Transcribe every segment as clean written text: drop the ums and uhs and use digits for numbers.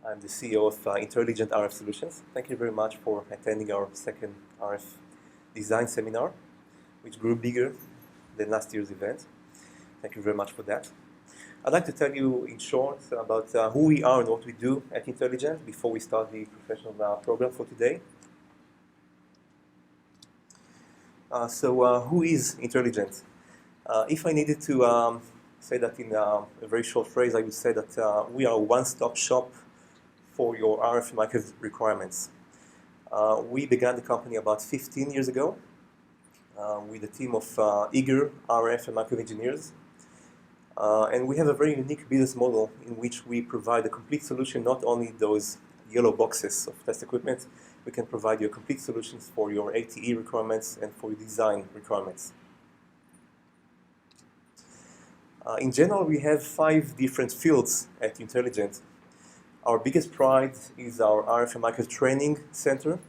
I'm the CEO of Interlligent RF Solutions. Thank you very much for attending our second RF design seminar, which grew bigger than last year's event. Thank you very much for that. I'd like to tell you in short about who we are and what we do at Interlligent before we start the professional program for today. Who is Interlligent? If I needed to say that in a very short phrase, I would say that we are a one-stop shop for your RF and microwave requirements. We began the company about 15 years ago with a team of eager RF and microwave engineers. And we have a very unique business model in which we provide a complete solution, not only those yellow boxes of test equipment. We can provide you complete solutions for your ATE requirements and for your design requirements. In general, we have 5 different fields at Interlligent. Our biggest pride is our RF and microwave training center.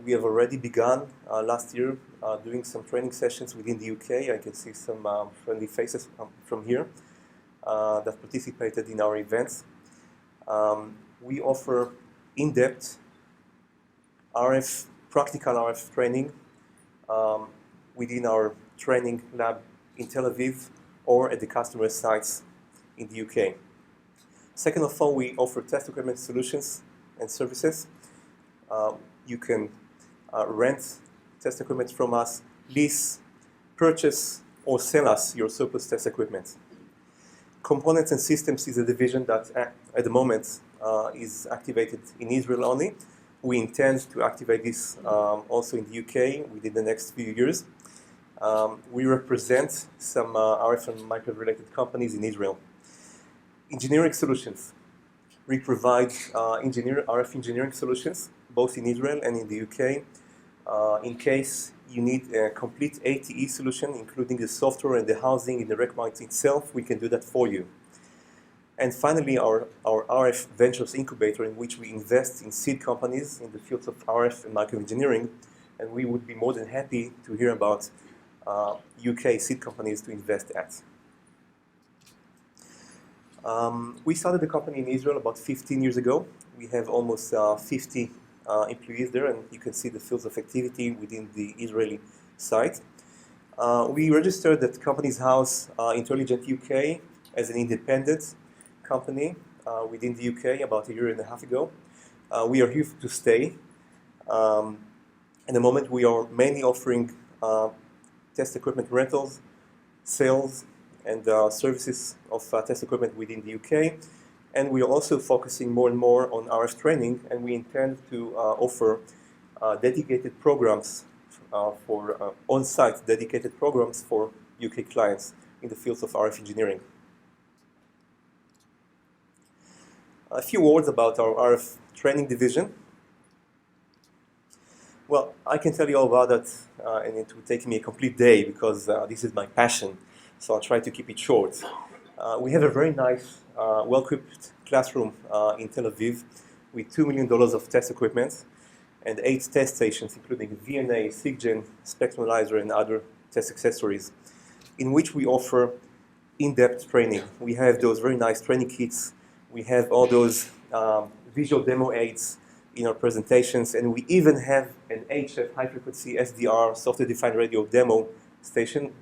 We have already begun last year doing some training sessions within the UK. I can see some friendly faces from here that participated in our events. We offer in-depth practical RF training within our training lab in Tel Aviv or at the customer sites in the UK. Second of all, we offer test equipment solutions and services. You can rent test equipment from us, lease, purchase, or sell us your surplus test equipment. Components and systems is a division that at the moment is activated in Israel only. We intend to activate this also in the UK within the next few years. We represent some RF and microwave related companies in Israel. Engineering solutions. We provide RF engineering solutions both in Israel and in the UK. In case you need a complete ATE solution, including the software and the housing in the rack mount itself, we can do that for you. And finally, our RF Ventures incubator, in which we invest in seed companies in the fields of RF and microwave engineering, and we would be more than happy to hear about UK seed companies to invest at. We started the company in Israel about 15 years ago. We have almost 50 employees there, and you can see the fields of activity within the Israeli site. We registered at Companies House Interlligent UK as an independent company within the UK about 1.5 years ago. We are here to stay. At the moment, we are mainly offering test equipment rentals, sales, and services of test equipment within the UK. And we are also focusing more and more on RF training, and we intend to offer dedicated programs for on-site dedicated programs for UK clients in the fields of RF engineering. A few words about our RF training division. Well, I can tell you all about that, and it will take me a complete day because this is my passion, so I'll try to keep it short. We have a very nice, well-equipped classroom in Tel Aviv with $2 million of test equipment and 8 test stations, including VNA, SIGGEN, spectrum analyzer, and other test accessories, in which we offer in-depth training. We have those very nice training kits. We have all those visual demo aids in our presentations, and we even have an HF high-frequency SDR software-defined radio demo station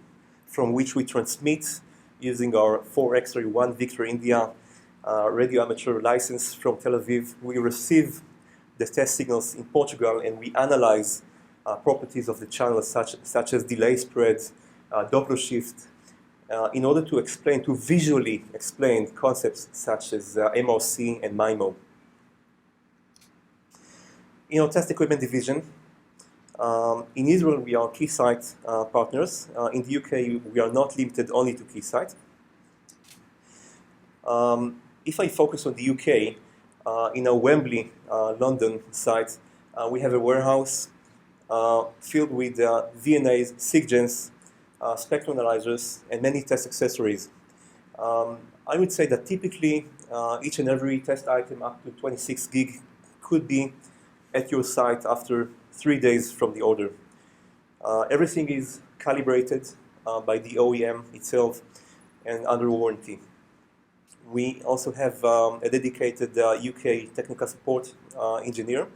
from which we transmit using our 4X31 Victor India radio amateur license from Tel Aviv. We receive the test signals in Portugal, and we analyze properties of the channel such as delay spread, Doppler shift, in order to visually explain concepts such as MRC and MIMO. In our test equipment division, in Israel we are Keysight partners. In the UK we are not limited only to Keysight. If I focus on the UK, in our Wembley, London site, we have a warehouse filled with VNAs, SIGGENs, spectrum analyzers, and many test accessories. I would say that typically each and every test item up to 26 gig could be at your site after 3 days from the order. Everything is calibrated by the OEM itself and under warranty. We also have a dedicated UK technical support engineer,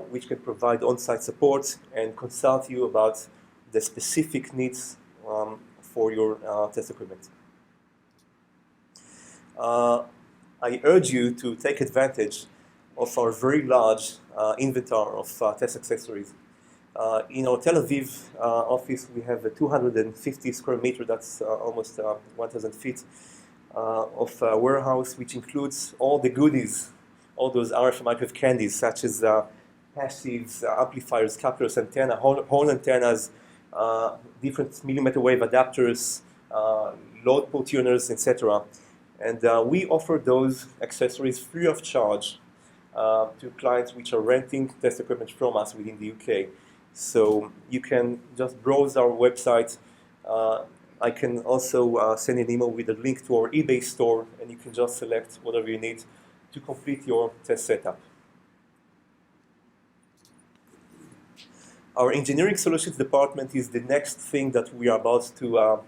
which can provide on-site support and consult you about the specific needs for your test equipment. I urge you to take advantage of our very large inventory of test accessories. In our Tel Aviv office, we have a 250 square meter, that's almost 1,000 feet of warehouse, which includes all the goodies, all those RF microwave candies, such as passives, amplifiers, couplers, antenna, whole antennas, different millimeter wave adapters, load port tuners, etc. And we offer those accessories free of charge to clients which are renting test equipment from us within the UK. So you can just browse our website. I can also send an email with a link to our eBay store, and you can just select whatever you need to complete your test setup. Our engineering solutions department is the next thing that we are about to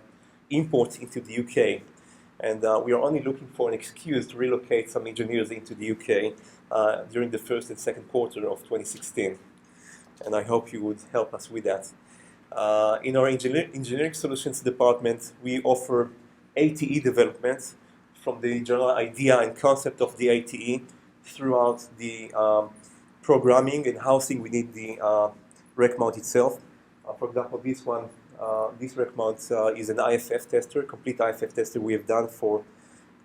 import into the UK. And we are only looking for an excuse to relocate some engineers into the UK during the first and second quarter of 2016. And I hope you would help us with that. In our engineering solutions department, we offer ATE development from the general idea and concept of the ATE throughout the programming and housing within the rack mount itself. For example, this rack mount is an IFF tester, complete IFF tester we have done for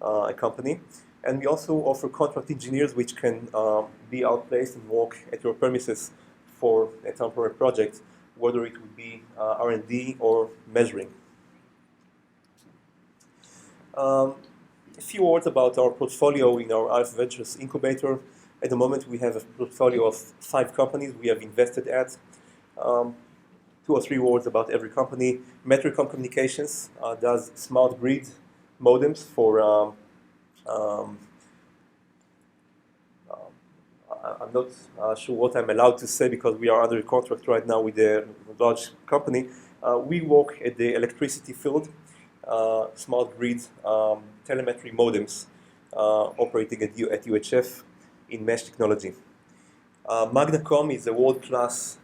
a company. And we also offer contract engineers which can be outplaced and work at your premises for a temporary project, whether it would be R&D or measuring. A few words about our portfolio in our RF Ventures incubator. At the moment, we have a portfolio of 5 companies we have invested at. 2 or 3 words about every company. Metricom Communications does smart grid modems for I'm not sure what I'm allowed to say because we are under contract right now with a large company. We work at the electricity field, smart grid telemetry modems operating at UHF in mesh technology. Magnacom is a world-class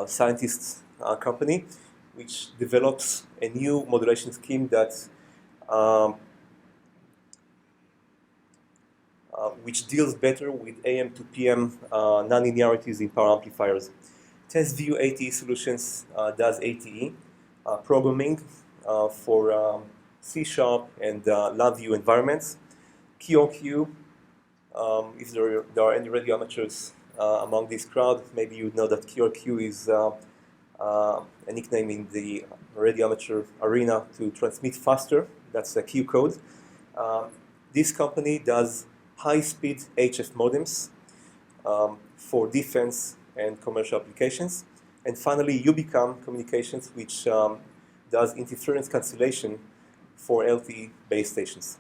scientists company which develops a new modulation scheme that which deals better with AM to PM nonlinearities in power amplifiers. TestView ATE Solutions does ATE programming for C# and LabVIEW environments. QRQ, if there are any radio amateurs among this crowd, maybe you know that QRQ is a nickname in the radio amateur arena to transmit faster. That's a Q code. This company does high-speed HF modems for defense and commercial applications. And finally, Ubicam Communications, which does interference cancellation for LTE base stations.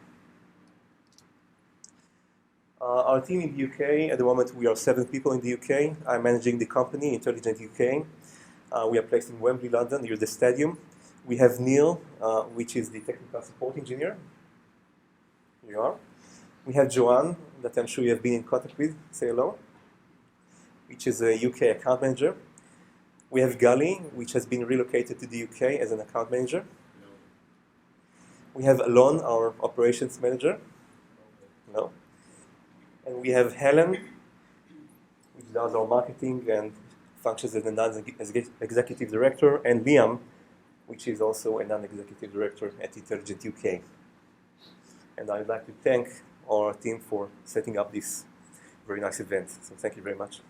Our team in the UK, at the moment we are 7 people in the UK. I'm managing the company, Interlligent UK. We are placed in Wembley, London, near the stadium. We have Neil, which is the technical support engineer. Here you are. We have Joanne, that I'm sure you have been in contact with, say hello, which is a UK account manager. We have Gali, which has been relocated to the UK as an account manager. No. We have Alon, our operations manager. No. And we have Helen, which does our marketing and functions as a non-executive director, and Liam, which is also a non-executive director at Interlligent UK. And I'd like to thank our team for setting up this very nice event. So thank you very much.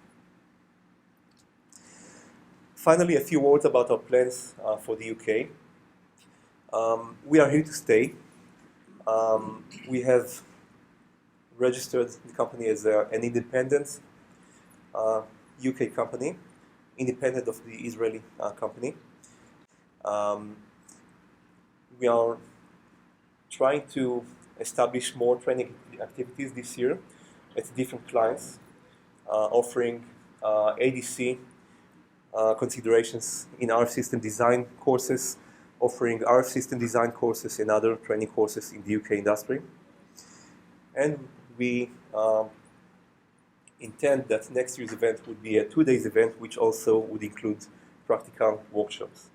Finally, a few words about our plans for the UK. We are here to stay. We have registered the company as an independent UK company, independent of the Israeli company. We are trying to establish more training activities this year at different clients, offering ADC considerations in our system design courses, offering RF system design courses and other training courses in the UK industry. And we intend that next year's event would be a 2 days event, which also would include practical workshops.